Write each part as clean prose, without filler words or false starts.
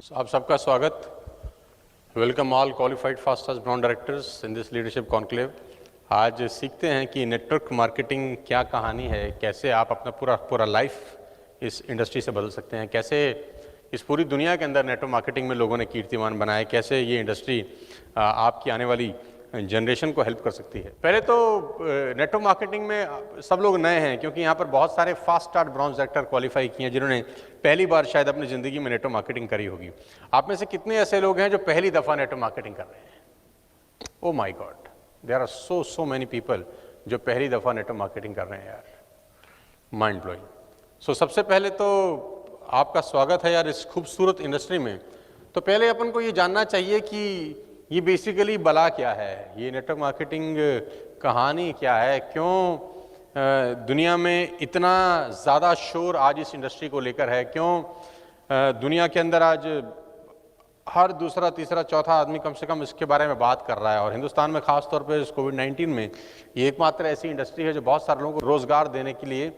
आप सबका स्वागत। Welcome all qualified fosters brand directors in this leadership conclave. आज सीखते हैं कि नेटवर्क मार्केटिंग क्या कहानी है, कैसे आप अपना पूरा लाइफ इस इंडस्ट्री से बदल सकते हैं, कैसे इस पूरी दुनिया के अंदर नेटवर्क मार्केटिंग में लोगों ने कीर्तिमान बनाए, कैसे ये इंडस्ट्री आपकी आने वाली जनरेशन को हेल्प कर सकती है। पहले तो नेटवर्क मार्केटिंग में सब लोग नए हैं, क्योंकि यहाँ पर बहुत सारे fast start bronze director qualify किए हैं जिन्होंने पहली बार शायद अपनी ज़िंदगी में नेटवर्क मार्केटिंग करी होगी। आप में से कितने ऐसे लोग हैं जो पहली दफ़ा नेटवर्क मार्केटिंग कर रहे हैं? Oh my God, there are so many people जो पहली दफ़ा नेटवर्क मार्केटिंग कर रहे हैं यार, माइंड ब्लोइंग। सो सबसे पहले तो आपका स्वागत है यार इस खूबसूरत इंडस्ट्री में। तो पहले अपन को ये जानना चाहिए कि ये बेसिकली बला क्या है, ये नेटवर्क मार्केटिंग कहानी क्या है, क्यों दुनिया में इतना ज़्यादा शोर आज इस इंडस्ट्री को लेकर है, क्यों दुनिया के अंदर आज हर दूसरा तीसरा चौथा आदमी कम से कम इसके बारे में बात कर रहा है। और हिंदुस्तान में ख़ास तौर पे इस कोविड-19 में ये एकमात्र ऐसी इंडस्ट्री है जो बहुत सारे लोगों को रोज़गार देने के लिए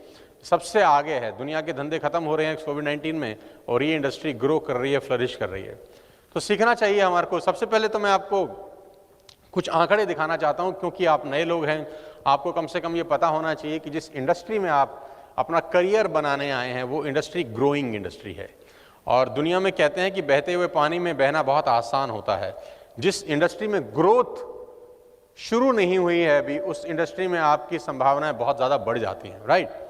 सबसे आगे है। दुनिया के धंधे खत्म हो रहे हैं कोविड-19 में और ये इंडस्ट्री ग्रो कर रही है, फ्लरिश कर रही है। तो सीखना चाहिए हमारे को। सबसे पहले तो मैं आपको कुछ आंकड़े दिखाना चाहता हूं, क्योंकि आप नए लोग हैं, आपको कम से कम ये पता होना चाहिए कि जिस इंडस्ट्री में आप अपना करियर बनाने आए हैं वो इंडस्ट्री ग्रोइंग इंडस्ट्री है। और दुनिया में कहते हैं कि बहते हुए पानी में बहना बहुत आसान होता है। जिस इंडस्ट्री में ग्रोथ शुरू नहीं हुई है अभी, उस इंडस्ट्री में आपकी संभावनाएं बहुत ज़्यादा बढ़ जाती हैं, राइट।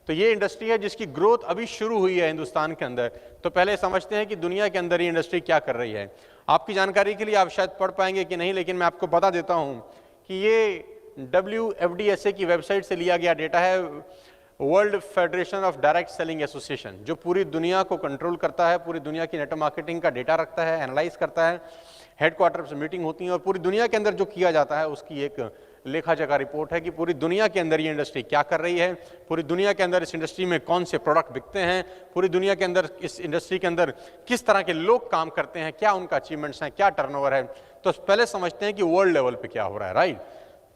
तो ये इंडस्ट्री है जिसकी ग्रोथ अभी शुरू हुई है हिंदुस्तान के अंदर। तो पहले समझते हैं कि दुनिया के अंदर ये इंडस्ट्री क्या कर रही है। आपकी जानकारी के लिए आप शायद पढ़ पाएंगे कि नहीं, लेकिन मैं आपको बता देता हूं कि ये WFDSA की वेबसाइट से लिया गया डेटा है, world federation of direct selling association, जो पूरी दुनिया को कंट्रोल करता है, पूरी दुनिया की नेटवर्क मार्केटिंग का डेटा रखता है, एनालाइज करता है, हेडक्वार्टर से मीटिंग होती है और पूरी दुनिया के अंदर जो किया जाता है उसकी एक लेखा जोखा रिपोर्ट है कि पूरी दुनिया के अंदर ये इंडस्ट्री क्या कर रही है, पूरी दुनिया के अंदर इस इंडस्ट्री में कौन से प्रोडक्ट बिकते हैं, पूरी दुनिया के अंदर इस इंडस्ट्री के अंदर किस तरह के लोग काम करते हैं, क्या उनका अचीवमेंट्स हैं, क्या टर्नओवर है। तो पहले समझते हैं कि वर्ल्ड लेवल पे क्या हो रहा है, राइट।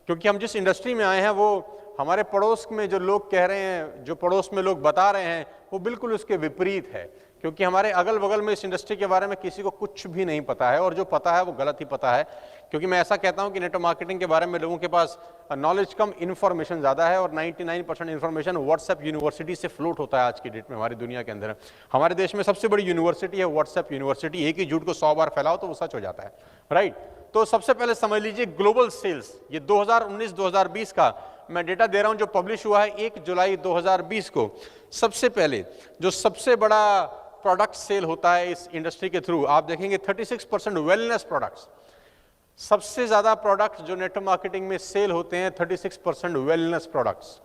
क्योंकि हम जिस इंडस्ट्री में आए हैं वो हमारे पड़ोस में जो लोग कह रहे हैं, जो पड़ोस में लोग बता रहे हैं, वो बिल्कुल उसके विपरीत है। क्योंकि हमारे अगल बगल में इस इंडस्ट्री के बारे में किसी को कुछ भी नहीं पता है, और जो पता है वो गलत ही पता है। क्योंकि मैं ऐसा कहता हूं कि नेटवर्क मार्केटिंग के बारे में लोगों के पास नॉलेज कम, इन्फॉर्मेशन ज़्यादा है, और 99% इन्फॉर्मेशन व्हाट्सएप यूनिवर्सिटी से फ्लोट होता है आज की डेट में हमारी दुनिया के अंदर। हमारे देश में सबसे बड़ी यूनिवर्सिटी है व्हाट्सएप यूनिवर्सिटी। एक ही झूठ को 100 बार फैलाओ तो वो सच हो जाता है, राइट। तो सबसे पहले समझ लीजिए ग्लोबल सेल्स, ये 2019-2020 का मैं डेटा दे रहा हूं जो पब्लिश हुआ है 1 जुलाई 2020 को। सबसे पहले जो सबसे बड़ा प्रोडक्ट सेल होता है इस इंडस्ट्री के थ्रू, आप देखेंगे 36% वेलनेस प्रोडक्ट्स। सबसे ज्यादा प्रोडक्ट जो नेटवर्क मार्केटिंग में सेल होते हैं 36% वेलनेस प्रोडक्ट्स,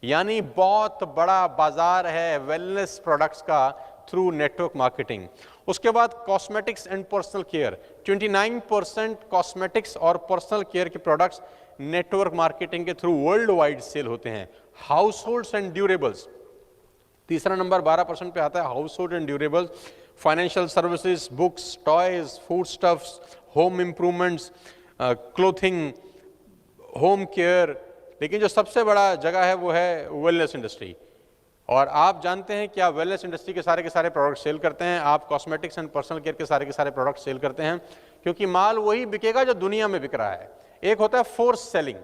यानी बहुत बड़ा बाजार है वेलनेस प्रोडक्ट्स का थ्रू नेटवर्क मार्केटिंग। उसके बाद cosmetics and personal care, 29% cosmetics और पर्सनल केयर के प्रोडक्ट्स नेटवर्क मार्केटिंग के थ्रू वर्ल्ड वाइड सेल होते हैं। हाउस होल्ड्स एंड ड्यूरेबल्स, तीसरा नंबर 12% पे आता है, house hold and durables. Financial services, books, toys, food stuffs, home improvements, clothing, home care. लेकिन जो सबसे बड़ा जगह है वो है वेलनेस इंडस्ट्री। और आप जानते हैं कि आप वेलनेस इंडस्ट्री के सारे प्रोडक्ट सेल करते हैं, आप कॉस्मेटिक्स एंड पर्सनल केयर के सारे प्रोडक्ट सेल करते हैं, क्योंकि माल वही बिकेगा जो दुनिया में बिक रहा है। एक होता है फोर्स सेलिंग,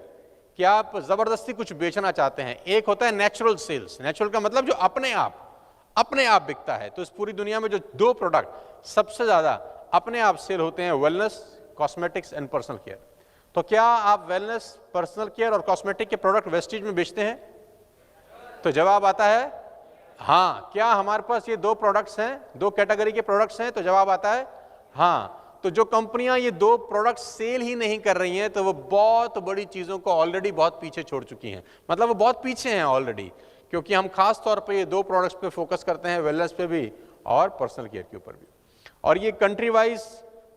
कि आप जबरदस्ती कुछ बेचना चाहते हैं। एक होता है नेचुरल सेल्स, नेचुरल का मतलब जो अपने आप बिकता है। तो इस पूरी दुनिया में जो दो प्रोडक्ट सबसे ज्यादा अपने आप सेल होते हैं, wellness, cosmetics and personal care. तो क्या आप वेलनेस, पर्सनल केयर और कॉस्मेटिक के प्रोडक्ट वेस्टेज में बेचते हैं? तो जवाब आता है हाँ। क्या हमारे पास ये दो प्रोडक्ट्स हैं, दो कैटेगरी के प्रोडक्ट्स हैं? तो जवाब आता है हाँ। तो जो कंपनियां ये दो प्रोडक्ट सेल ही नहीं कर रही हैं, तो वो बहुत बड़ी चीजों को ऑलरेडी बहुत पीछे छोड़ चुकी हैं। मतलब वो बहुत पीछे हैं ऑलरेडी, क्योंकि हम खास तौर पे ये दो प्रोडक्ट्स पे फोकस करते हैं, वेलनेस पे भी और पर्सनल केयर के ऊपर भी। और ये कंट्री वाइज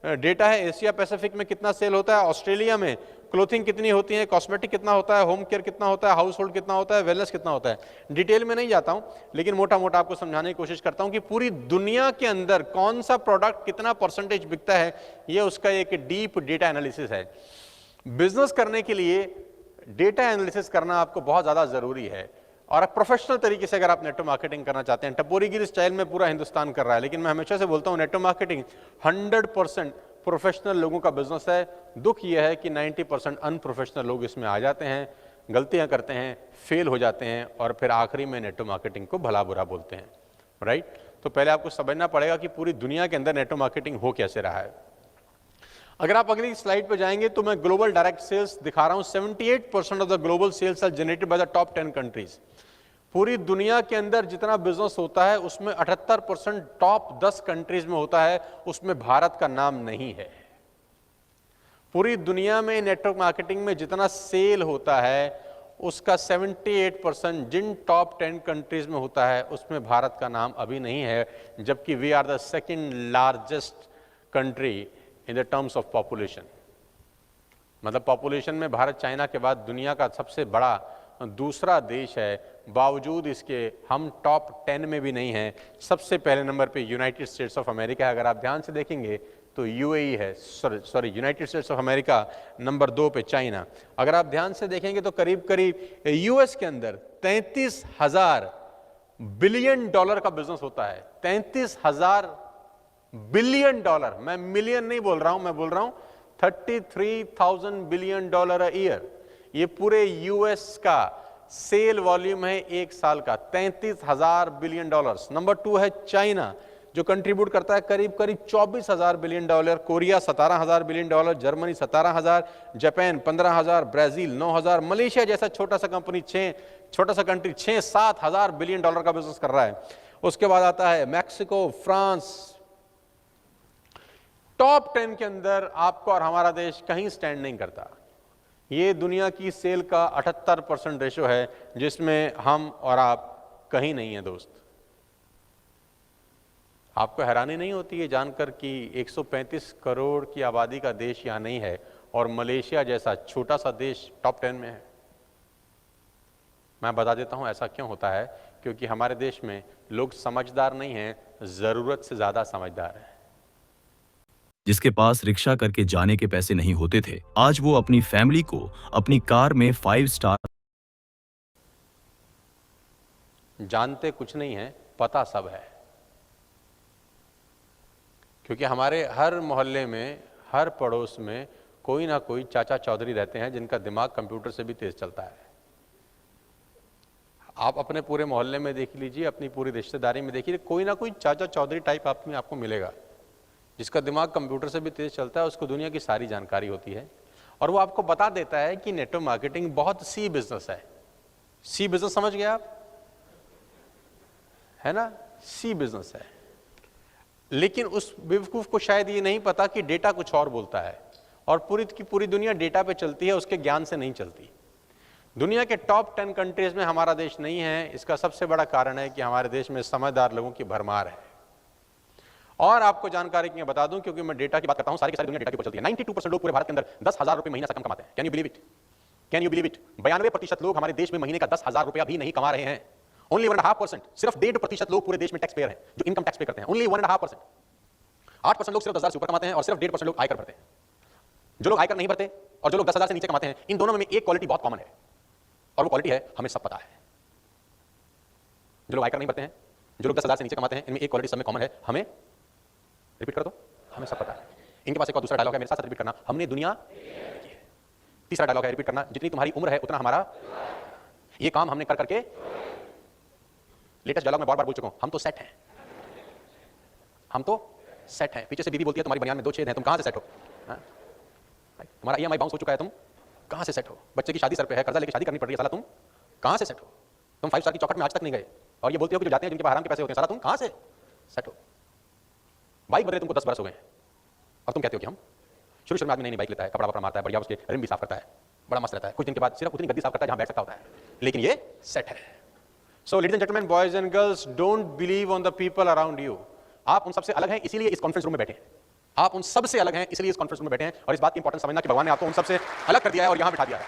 डेटा है। एशिया पैसिफिक में कितना सेल होता है, ऑस्ट्रेलिया में क्लोथिंग कितनी होती है, कॉस्मेटिक कितना होता है, होम केयर कितना होता है, हाउस होल्ड कितना होता है, वेलनेस कितना होता है। डिटेल में नहीं जाता हूं, लेकिन मोटा मोटा आपको समझाने की कोशिश करता हूं कि पूरी दुनिया के अंदर कौन सा प्रोडक्ट कितना परसेंटेज बिकता है, ये उसका एक डीप डेटा एनालिसिस है। बिजनेस करने के लिए डेटा एनालिसिस करना आपको बहुत ज़्यादा ज़रूरी है। और प्रोफेशनल तरीके से अगर आप नेटवर्क मार्केटिंग करना चाहते हैं, टपोरीगिरी स्टाइल में पूरा हिंदुस्तान कर रहा है, लेकिन मैं हमेशा से बोलता हूं नेटवर्क मार्केटिंग 100% प्रोफेशनल लोगों का बिजनेस है। दुख यह है कि 90% अनप्रोफेशनल लोग इसमें आ जाते हैं, गलतियां करते हैं, फेल हो जाते हैं और फिर आखिरी में नेटवर्क मार्केटिंग को भला बुरा बोलते हैं, राइट। तो पहले आपको समझना पड़ेगा कि पूरी दुनिया के अंदर नेटवर्क मार्केटिंग हो कैसे रहा है। अगर आप अगली स्लाइड पर जाएंगे तो मैं ग्लोबल डायरेक्ट सेल्स दिखा रहा हूं। 78% of the global sales are generated by the top 10 countries. पूरी दुनिया के अंदर जितना बिजनेस होता है उसमें 78% टॉप 10 कंट्रीज में होता है, उसमें भारत का नाम नहीं है। पूरी दुनिया में नेटवर्क मार्केटिंग में जितना सेल होता है उसका 78% जिन टॉप 10 कंट्रीज में होता है उसमें भारत का नाम अभी नहीं है, जबकि we are the second largest country in the terms of population. मतलब पॉपुलेशन में भारत चाइना के बाद दुनिया का सबसे बड़ा दूसरा देश है, बावजूद इसके हम टॉप 10 में भी नहीं हैं। सबसे पहले नंबर पे यूनाइटेड स्टेट्स ऑफ अमेरिका है। अगर आप ध्यान से देखेंगे तो यूएई है, sorry United states of America, number 2 पे चाइना। अगर आप ध्यान से देखेंगे तो करीब करीब यूएस के अंदर 33,000 बिलियन डॉलर का बिजनेस होता है। 33,000 बिलियन डॉलर, मैं मिलियन नहीं बोल रहा हूं, मैं बोल रहा हूं 33,000 बिलियन डॉलर अ ईयर। ये पूरे यूएस का सेल वॉल्यूम है एक साल का, 33,000 बिलियन डॉलर्स। नंबर 2 है चाइना, जो कंट्रीब्यूट करता है करीब करीब 24,000 billion dollar. Korea 17,000 billion dollar, Germany 17,000, Japan 15,000, Brazil 9,000, Malaysia जैसा छोटा सा कंट्री 6-7,000 बिलियन डॉलर का बिजनेस कर रहा है। उसके बाद आता है मैक्सिको, फ्रांस। टॉप 10 के अंदर आपका और हमारा देश कहीं स्टैंड नहीं करता। ये दुनिया की सेल का 78% रेशो है, जिसमें हम और आप कहीं नहीं है दोस्त। आपको हैरानी नहीं होती है जानकर कि 135 करोड़ की आबादी का देश यहां नहीं है और मलेशिया जैसा छोटा सा देश टॉप 10 में है? मैं बता देता हूं ऐसा क्यों होता है, क्योंकि हमारे देश में लोग समझदार नहीं हैं, जरूरत से ज्यादा समझदार हैं। जिसके पास रिक्शा करके जाने के पैसे नहीं होते थे, आज वो अपनी फैमिली को अपनी कार में 5 स्टार। जानते कुछ नहीं है, पता सब है। क्योंकि हमारे हर मोहल्ले में, हर पड़ोस में कोई ना कोई चाचा चौधरी रहते हैं जिनका दिमाग कंप्यूटर से भी तेज चलता है। आप अपने पूरे मोहल्ले में देख लीजिए, अपनी पूरी रिश्तेदारी में देखिए, कोई ना कोई चाचा चौधरी टाइप आदमी आपको मिलेगा जिसका दिमाग कंप्यूटर से भी तेज चलता है, उसको दुनिया की सारी जानकारी होती है और वो आपको बता देता है कि नेटवर्क मार्केटिंग बहुत सी बिजनेस है। सी बिजनेस समझ गए आप, है ना? सी बिजनेस है। लेकिन उस बेवकूफ को शायद ये नहीं पता कि डेटा कुछ और बोलता है और पूरी की पूरी दुनिया डेटा पे चलती है, उसके ज्ञान से नहीं चलती। दुनिया के टॉप 10 कंट्रीज में हमारा देश नहीं है। इसका सबसे बड़ा कारण है कि हमारे देश में समझदार लोगों की भरमार है। और आपको जानकारी के लिए बता दूं, क्योंकि मैं डेटा की बात करता हूं, सारी की सारी दुनिया डेटा के ऊपर चलती है। 92% लोग पूरे भारत के अंदर 10,000 रुपए महीने से कम कमाते हैं। Can you believe it? Can you believe it? 92% लोग हमारे देश में महीने का 10,000 रुपया भी नहीं कमा रहे हैं। ओनली 1.5%, सिर्फ 1.5% लोग पूरे देश में टैक्स पेयर हैं जो इनकम टैक्स पे करते हैं। ओनली 1.5%। 8% लोग सिर्फ 10,000 से ऊपर कमाते हैं और सिर्फ 1.5% लोग आयकर भरते हैं। जो लोग आयकर नहीं भरते और जो लोग 10,000 से नीचे कमाते हैं, इन दोनों में एक क्वालिटी बहुत कॉमन है और वो क्वालिटी है, हमें सब पता है। जो लोग आयकर नहीं भरते हैं, जो लोग 10,000 से नीचे कमाते हैं, इनमें एक क्वालिटी सब में कॉमन है, हमें, रिपीट कर दो, हमें सब पता है। इनके पास एक और दूसरा डायलॉग है, मेरे साथ रिपीट करना, हमने दुनिया। तीसरा डायलॉग है, रिपीट करना, जितनी तुम्हारी उम्र है उतना हमारा ये काम हमने कर करके। लेटेस्ट डायलॉग में बार बार बोल चुका हूं, हम तो सेट हैं, हम तो सेट हैं। पीछे से बीबी बोलती है तुम्हारी बनियान में 2 छेद हैं, तुम कहां से सेट हो? तुम्हारा ईएमआई बाउंस हो चुका है, तुम कहां से सेट हो? बच्चे की शादी सर पे है, कर्जा लेके शादी करनी पड़ रही है, साला तुम कहां से सेट हो? तुम 5 स्टार की चौखट में आज तक नहीं गए और ये बोलते हो कि जो जाते हैं जिनके पास आराम के पैसे होते हैं, साला तुम कहां से सेट हो? बाइक बदले तुमको 10 बरस हो गए और तुम कहते हो कि हम। शुरू में आदमी नई बाइक लेता है, कपड़ा वपड़ा मारता है, बढ़िया उसके रिम भी साफ करता है, बड़ा मस्त रहता है। कुछ दिन के बाद सिर्फ उतनी गद्दी साफ करता है जहां बैठ सकता होता है, लेकिन ये सेट है। So ladies and gentleman, boys and girls, don't believe on the people around you. आप उन सबसे अलग हैं, इसीलिए इस कॉन्फ्रेंस रूम में बैठे हैं। आप उन सबसे अलग हैं, इसलिए इस कॉन्फ्रेंस रूम में बैठे हैं। और इस बात की इंपॉर्टेंस समझना कि भगवान ने आपको उन सबसे अलग कर दिया है और यहां बिठा दिया है।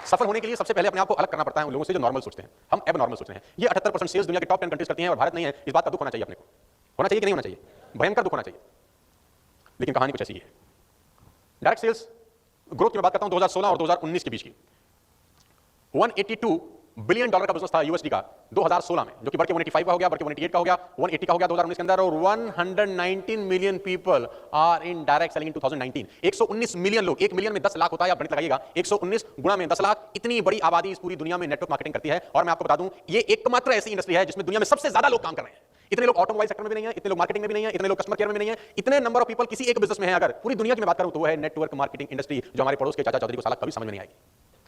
सफल होने के लिए सबसे पहले अपने आप को अलग करना पड़ता है उन लोगों से जो नॉर्मल सोचते हैं। हम एब नॉर्मल सोचते हैं। ये 78% सेल्स दुनिया के टॉप 10 कंट्रीज करती हैं और भारत नहीं है। इस बात का दुख होना चाहिए अपने को। होना चाहिए कि नहीं होना चाहिए? भयंकर दुख होना चाहिए। लेकिन कहानी कुछ ऐसी है। डायरेक्ट सेल्स ग्रोथ की मैं बात करता हूं 2016 और 2019 के बीच की। 182 बिलियन डॉलर का बिजनेस था यूएसडी का 2016 में, जो कि बढ़ के 185 का हो गया, बढ़ के 188 का हो गया, 180 का हो गया 2019 के अंदर, और 119 million people are in direct selling in 2019। 119 million लोग, 1 मिलियन में 10 लाख होता है, आप गणित लगाइएगा, 119 गुणा में 10 लाख, इतनी बड़ी आबादी इस पूरी दुनिया में नेटवर्क मार्केटिंग करती है। और मैं आपको बता दूं, ये एकमात्र ऐसी इंडस्ट्री है जिसमें दुनिया में सबसे ज्यादा लोग काम कर रहे हैं। इतने लोग ऑटोमोबाइल सेक्टर में भी नहीं है, इतने लोग मार्केटिंग में भी नहीं है, इतने लोग कस्टमर केयर में भी नहीं है, इतने नंबर ऑफ पीपल किसी एक बिजनेस में है। अगर पूरी दुनिया की मैं बात करूं तो वो है नेटवर्क मार्केटिंग इंडस्ट्री, जो हमारे पड़ोस के चाचा चौधरी को साला कभी समझ में नहीं आएगी।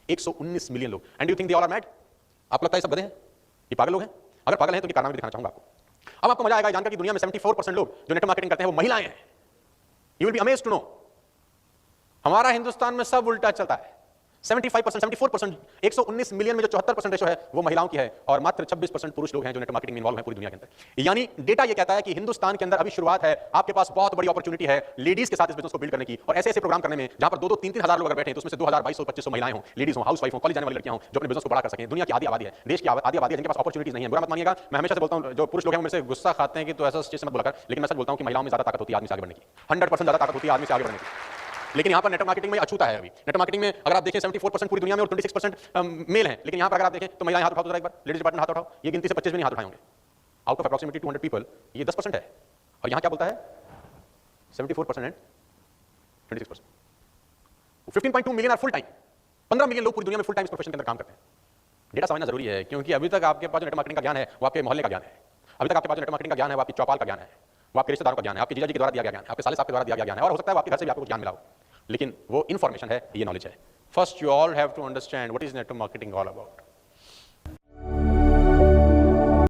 119 मिलियन लोग, and you think they all are mad? आपको लगता है सब गधे हैं, ये पागल लोग हैं? अगर पागल हैं तो ये कारनामे भी दिखाना चाहूंगा आपको। अब आपको मजा आएगा जानकर कि दुनिया में 74% लोग जो नेटवर्क मार्केटिंग करते हैं वो महिलाएं हैं। You will be amazed to know, हमारा हिंदुस्तान में सब उल्टा चलता है। 75%, 74%, 119 मिलियन में जो 74% रेशो है वो महिलाओं की है, और मात्र 26% पुरुष लोग हैं जो नेटवर्क मार्केटिंग में इन्वॉल्व हैं पूरी दुनिया के अंदर। यानी डेटा ये कहता है कि हिंदुस्तान के अंदर अभी शुरुआत है, आपके पास बहुत बड़ी अपॉर्चुनिटी है लेडीज के साथ इस बिजनेस को बिल्ड करने की, और ऐसे ऐसे प्रोग्राम करने में जहां पर 2-2, 3-3 हजार लोग अगर बैठे हैं तो उसमें से 2000, 2200, 2500 महिलाएं हों, लेडीज हों, हाउसवाइफ हों, कॉलेज जाने वाली लड़कियां हों, जो अपने बिजनेस को बड़ा कर सकें। दुनिया की आधी आबादी है, देश की आधी आबादी है जिनके पास अपॉर्चुनिटीज नहीं है। बुरा मत मानिएगा, मैं हमेशा से बोलता हूं, जो पुरुष लोग हैं वो मेरे से गुस्सा खाते हैं कि तो ऐसा चीज से मत बोला कर, लेकिन मैं सच बोलता हूं कि महिलाओं में ज्यादा ताकत होती है आदमी से आगे बढ़ने की, 100% ज्यादा ताकत होती है आदमी से आगे बढ़ने की। लेकिन यहां पर नेटवर्क मार्केटिंग में अछूता है। अभी नेटवर्क मार्केटिंग में अगर आप देखें 74% पूरी दुनिया में और 26% मेल हैं, लेकिन यहां पर अगर आप देखें तो महिलाएं हाथ उठाओ जरा एक बार, लेडीज डिपार्टमेंट हाथ उठाओ, ये गिनती से 25 भी नहीं हाथ उठाए होंगे। आउट ऑफ अप्रॉक्सिमेटली 200 पीपल ये 10% है, और यहां क्या बोलता है 74% and 26%। 15.2 million are full time, 15 million लोग पूरी दुनिया में फुल टाइम इस प्रोफेशन के अंदर काम करते हैं। डेटा समझना जरूरी है, क्योंकि अभी तक आपके पास जो नेटवर्क मार्केटिंग का ज्ञान है वो आपके मोहल्ले का ज्ञान है, अभी तक आपके पास जो नेटवर्क मार्केटिंग का ज्ञान है वो आपकी चौपाल का ज्ञान है, वो आपके रिश्तेदारों का ज्ञान है, आपके जीजा जी के द्वारा दिया गया ज्ञान है, आपके साले साहब के द्वारा दिया गया ज्ञान है, और हो सकता है आपके घर से भी आपको कुछ ज्ञान मिला हो, लेकिन वो इंफॉर्मेशन है, ये नॉलेज है। First you all have to understand what is network marketing all about.